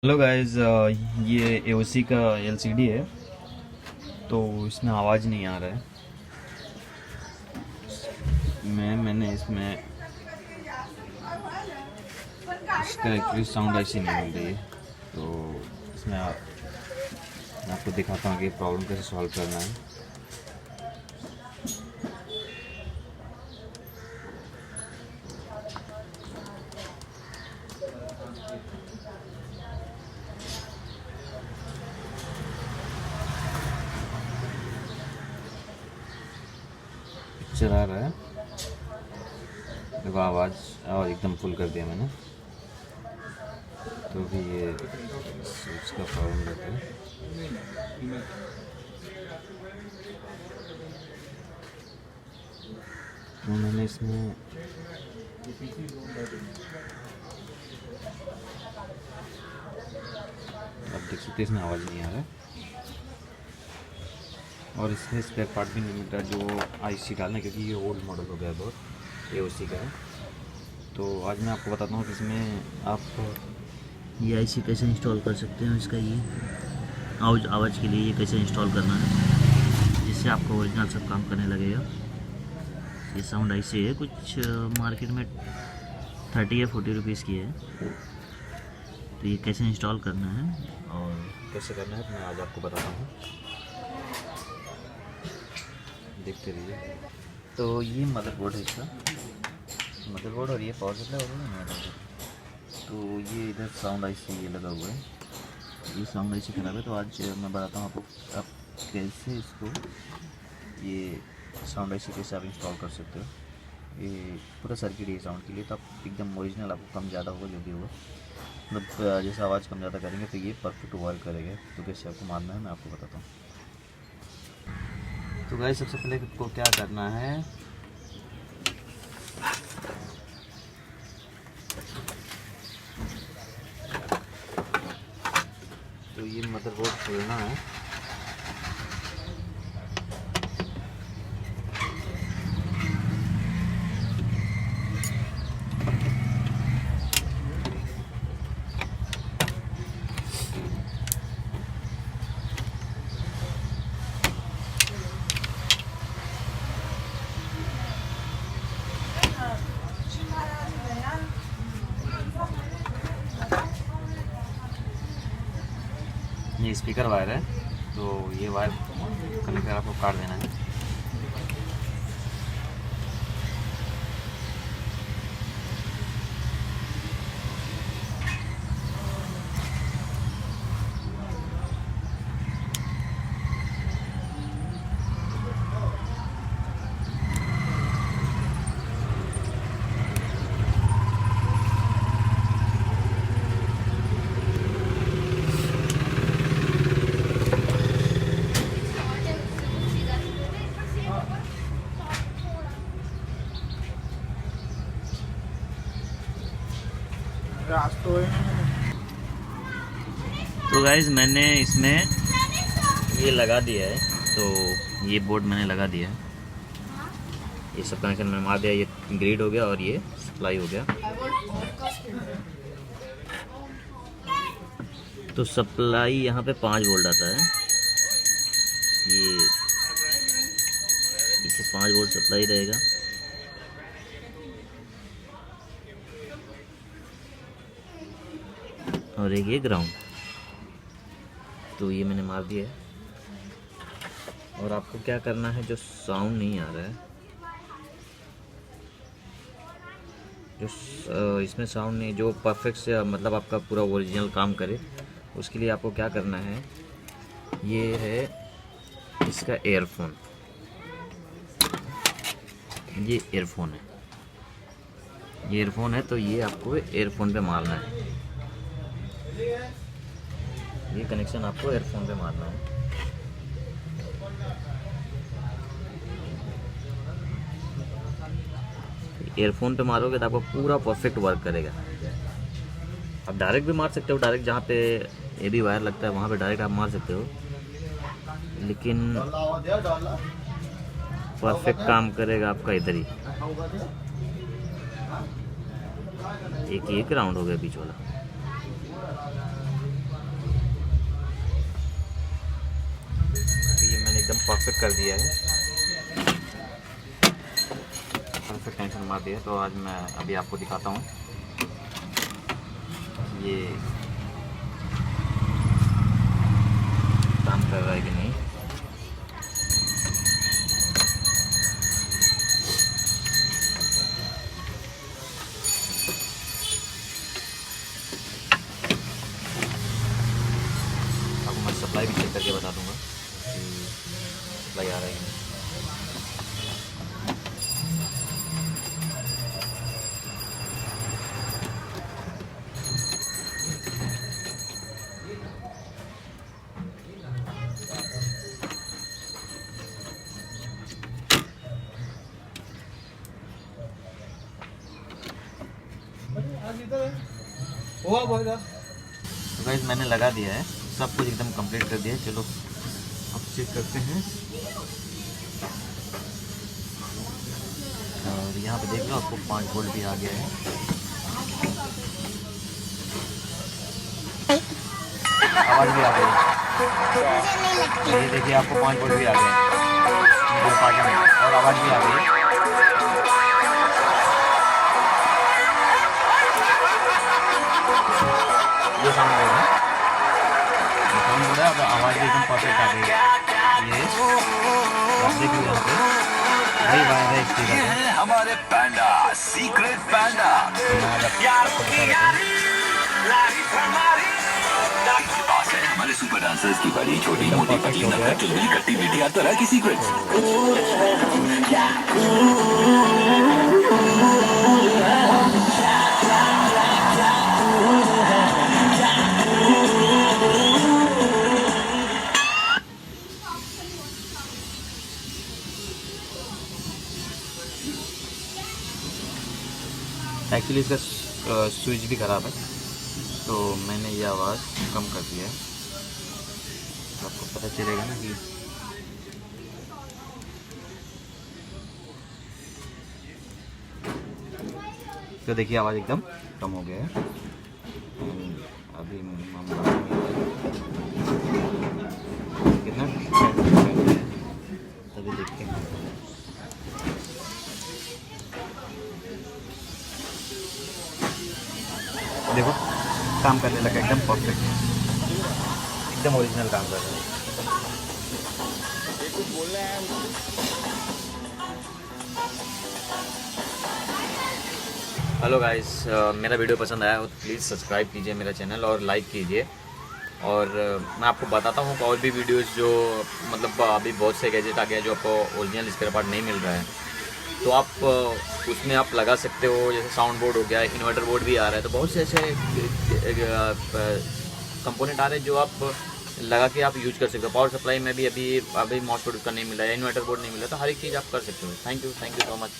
Hello guys, ये AOC का LCD है। तो इसमें आवाज़ नहीं आ रहा है। मैंने इसमें इसका एक्चुअली साउंड ऐसी नहीं मिल रही है। तो इसमें मैं आपको दिखाता हूँ कि प्रॉब्लम कैसे सॉल्व करना है। पिक्चर आ रहा है, देखो आवाज़ और एकदम फुल कर दिया मैंने। तो भी ये स्विच का प्रॉब्लम रहता है। तो मैंने इसमें अब देख सकते इसमें आवाज़ नहीं आ रहा है और इसमें स्पेयर पार्ट भी नहीं मिल रहा जो आईसी डालना, क्योंकि ये ओल्ड मॉडल हो गया बहुत, एओसी का है। तो आज मैं आपको बताता हूँ कि इसमें आप ये आईसी कैसे इंस्टॉल कर सकते हैं। इसका ये आवाज़ के लिए ये कैसे इंस्टॉल करना है जिससे आपका ओरिजिनल सब काम करने लगेगा। ये साउंड आईसी है, कुछ मार्केट में 30 या 40 रुपीज़ की है। तो ये कैसे इंस्टॉल करना है और कैसे करना है मैं आज आपको बताता हूँ, देखते रहिए। तो ये मदरबोर्ड है, इसका मदरबोर्ड और ये पावर सप्लाई और मदरबोर्ड। तो ये इधर साउंड आईसी ये लगा हुआ है। ये साउंड आईसी खराब है, तो आज मैं बताता हूँ आपको आप कैसे इसको ये साउंड आईसी कैसे आप इंस्टॉल कर सकते हो। ये पूरा सर्किट है साउंड के लिए, तो आप एकदम ओरिजिनल, आपको कम ज़्यादा होगा जो भी होगा, मतलब जैसे आवाज़ कम ज़्यादा करेंगे तो ये परफेक्ट वर्क करेगा। तो कैसे आपको मारना है मैं आपको बताता हूँ। तो गाइस सबसे पहले आपको क्या करना है, तो ये मदरबोर्ड खोलना है। ये स्पीकर वायर है, तो ये वायर कनेक्टर आपको काट देना है। तो गाइस मैंने इसमें ये लगा दिया है। तो ये बोर्ड मैंने लगा दिया है, ये सब कनेक्शन मैंने मार दिया। ये ग्रिड हो गया और ये सप्लाई हो गया। तो सप्लाई यहाँ पे 5 वोल्ट आता है। ये इसे 5 वोल्ट सप्लाई रहेगा। और एक ये ग्राउंड। तो ये मैंने मार दिया है। और आपको क्या करना है, जो साउंड नहीं आ रहा है, जो इसमें साउंड नहीं, जो परफेक्ट से मतलब आपका पूरा ओरिजिनल काम करे, उसके लिए आपको क्या करना है, ये है इसका एयरफोन। ये एयरफोन है, ये एयरफोन है। तो ये आपको एयरफोन पे मारना है। ये कनेक्शन आपको एयरफोन पे मारना है। एयरफोन पे मारोगे तो आपको पूरा परफेक्ट वर्क करेगा। आप डायरेक्ट भी मार सकते हो, डायरेक्ट जहाँ पे ये भी वायर लगता है वहाँ पे डायरेक्ट आप मार सकते हो, लेकिन परफेक्ट काम करेगा आपका इधर ही। एक ग्राउंड हो गया बीच वाला। एकदम परफेक्ट कर दिया है, परफेक्ट टेंशन मार दिया। तो आज मैं अभी आपको दिखाता हूँ ये काम कर रहा है कि नहीं। आपको मैं सप्लाई भी चेक करके बता दूंगा कि सप्लाई आ रहा है कि नहीं। तो गाइस मैंने लगा दिया है, सब कुछ एकदम कंप्लीट कर दिया है। चलो अब चेक करते हैं। और यहाँ पे देख लो आपको 5 वोल्ट भी आ गया है। आवाज़ भी आ गई, ये देखिए आपको 5 वोल्ट भी आ गए और आवाज़ भी आ गई। ये साउंड बोर्ड है, साउंड बोर्ड है। अब आवाज़ भी एकदम परफेक्ट आ गई है। ये आप देख लो यहाँ पे वही वायर है स्पीकर है हमारे पैंडा सीक्रेट पैंडा। हमारे सुपर डांसर्स की बड़ी छोटी मोटी पतली नखर चुलबुली कट्टी मीठी हर तरह की सीक्रेट्स। एक्चुअली इसका स्विच भी ख़राब है, तो मैंने ये आवाज़ कम कर दिया है। तो आपको पता चलेगा ना कि तो देखिए आवाज़ एकदम कम हो गया है। अभी कितना तभी देखते हैं। देखो काम करने लगा एकदम परफेक्ट, एकदम ओरिजिनल काम कर रहा है। हेलो गाइस, मेरा वीडियो पसंद आया हो तो प्लीज़ सब्सक्राइब कीजिए मेरा चैनल और लाइक कीजिए। और मैं आपको बताता हूँ और भी वीडियोस जो मतलब अभी बहुत से गैजेट आ गए जो आपको ओरिजिनल स्पेयर पार्ट नहीं मिल रहा है, तो आप उसमें आप लगा सकते हो। जैसे साउंड बोर्ड हो गया, इन्वर्टर बोर्ड भी आ रहा है, तो बहुत से ऐसे कंपोनेंट आ रहे हैं जो आप लगा के आप यूज कर सकते हो। पावर सप्लाई में भी अभी मॉसफेट उसका नहीं मिला है, इन्वर्टर बोर्ड नहीं मिला, तो हर एक चीज़ आप कर सकते हो। Thank you so much.